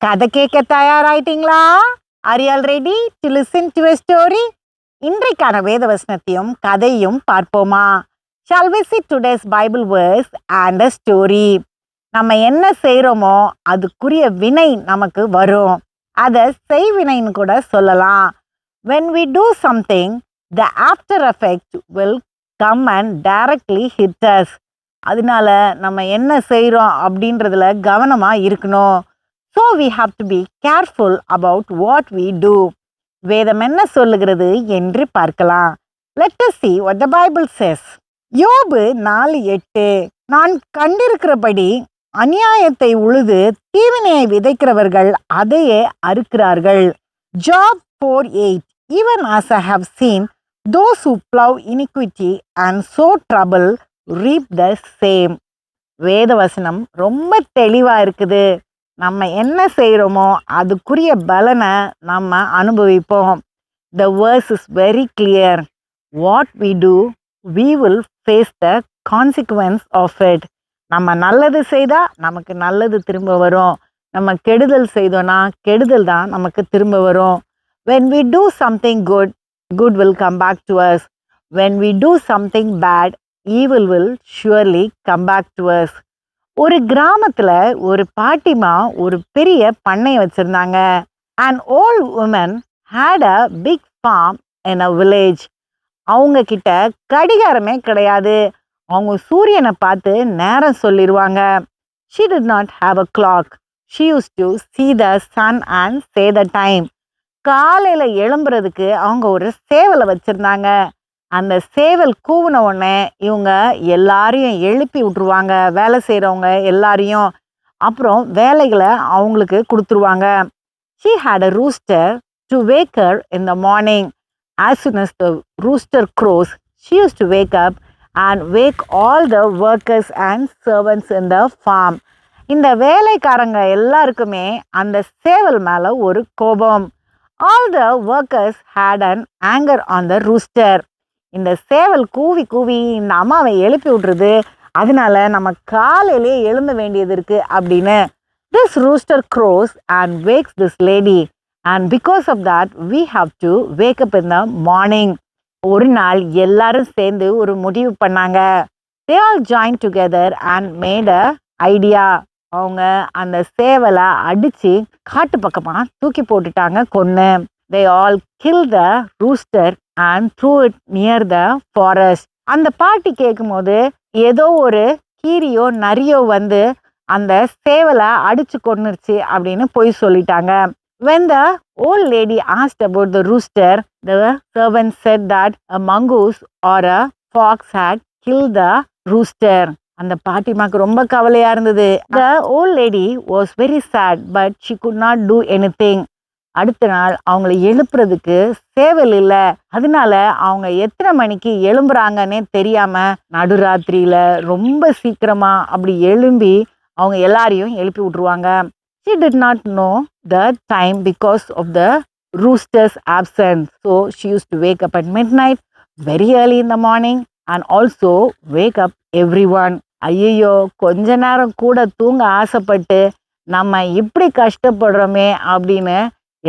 கதை கேட்க தயாராயிட்டீங்களா? Are you all ready to listen to a story? இன்றைக்கான வேத வசனத்தையும் கதையும் பார்ப்போமா? Shall we see today's Bible verse and a story? நம்ம என்ன செய்கிறோமோ அதுக்குரிய வினை நமக்கு வரும். அதை செய்வினைன்னு கூட சொல்லலாம். When we do something, the after effect will come and directly hit us. அதனால நம்ம என்ன செய்கிறோம் அப்படின்றதுல கவனமாக இருக்கணும். So we have to be careful about what we do. வேதம் என்ன சொல்லுகிறது என்று பார்க்கலாம். Let us see what the Bible says. யோபு 4:8 நான் கண்டிருக்கிறபடி அநியாயத்தை உழுது தீவினையை விதைக்கிறவர்கள் அதையே அறுக்கிறார்கள். Job 4:8 Even as I have seen those who plow iniquity and sow trouble reap the same. வேதவசனம் ரொம்ப தெளிவாக இருக்குது. நம்ம என்ன செய்கிறோமோ அதுக்குரிய பலனை நம்ம அனுபவிப்போம். The verse is very clear. What we do, we will face the consequence of it. நம்ம நல்லது செய்தால் நமக்கு நல்லது திரும்ப வரும். நம்ம கெடுதல் செய்தோன்னா கெடுதல் தான் நமக்கு திரும்ப வரும். When we do something good, good will come back to us. When we do something bad, evil will surely come back to us. ஒரு கிராமத்தில் ஒரு பாட்டிமா ஒரு பெரிய பண்ணை வச்சுருந்தாங்க. An old woman had a big farm in a village. அவங்க கிட்ட கடிகாரமே கிடையாது. அவங்க சூரியனை பார்த்து நேரம் சொல்லிடுவாங்க. She did not have a clock. She used to see the sun and say the time. காலையில் எழும்புறதுக்கு அவங்க ஒரு சேவலை வச்சுருந்தாங்க. அந்த சேவல் கூவின உடனே இவங்க எல்லாரையும் எழுப்பி விட்ருவாங்க. வேலை செய்கிறவங்க எல்லாரையும். அப்புறம் வேலைகளை அவங்களுக்கு கொடுத்துருவாங்க. She had a rooster to wake her in the morning. As soon as the rooster crows, she used to wake up and wake all the workers and servants in the farm. இந்த வேலைக்காரங்க எல்லாருக்குமே அந்த சேவல் மேலே ஒரு கோபம். All the workers had an anger on the rooster. இந்த சேவல் கூவி கூவி இந்த அம்மாவை எழுப்பி விட்ருது. அதனால நம்ம காலையிலே எழுந்த வேண்டியது இருக்குது அப்படின்னு. This rooster crows and wakes this lady. And because of that, we have to wake up in the morning. ஒரு நாள் எல்லாரும் சேர்ந்து ஒரு முடிவு பண்ணாங்க. They all joined together and made a idea. அவங்க அந்த சேவலை அடித்து காட்டு பக்கமாக தூக்கி போட்டுட்டாங்க கொன்று. They all killed the rooster and threw it near the forest. அந்த பாட்டி கேட்கும்போது ஏதோ ஒரு கீரியோ நரியோ வந்து அந்த சேவலை அடித்து கொன்னுருச்சு அப்படின்னு போய் சொல்லிட்டாங்க. When the old lady asked about the rooster, the servant said that a mongoose or a fox had killed the rooster. அந்த பாட்டிமாக்கு ரொம்ப கவலையாக இருந்தது. The old lady was very sad, but she could not do anything. அடுத்த நாள் அவங்கள எழுப்புறதுக்கு சேவல் இல்லை. அதனால அவங்க எத்தனை மணிக்கு எழும்புறாங்கன்னே தெரியாமல் நடுராத்திரியில் ரொம்ப சீக்கிரமாக அப்படி எழும்பி அவங்க எல்லாரையும் எழுப்பி விட்ருவாங்க. She did not know the time because of the rooster's absence. So she used to wake up at midnight, very early in the morning, and also wake up everyone. ஐயோ, கொஞ்ச நேரம் கூட தூங்க ஆசைப்பட்டு நம்ம இப்படி கஷ்டப்படுறோமே அப்படின்னு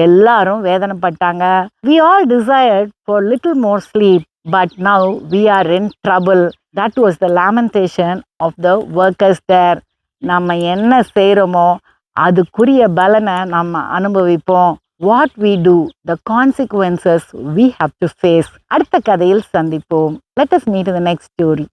எல்லாரும் வேதனைப்பட்டாங்க. We all desired for little more sleep, but now we are in trouble. That was the lamentation of the workers there. நம்ம என்ன செய்கிறோமோ அதுக்குரிய பலனை நம்ம அனுபவிப்போம். What we do, the consequences we have to face. அடுத்த கதையில் சந்திப்போம். Let us meet in the next story.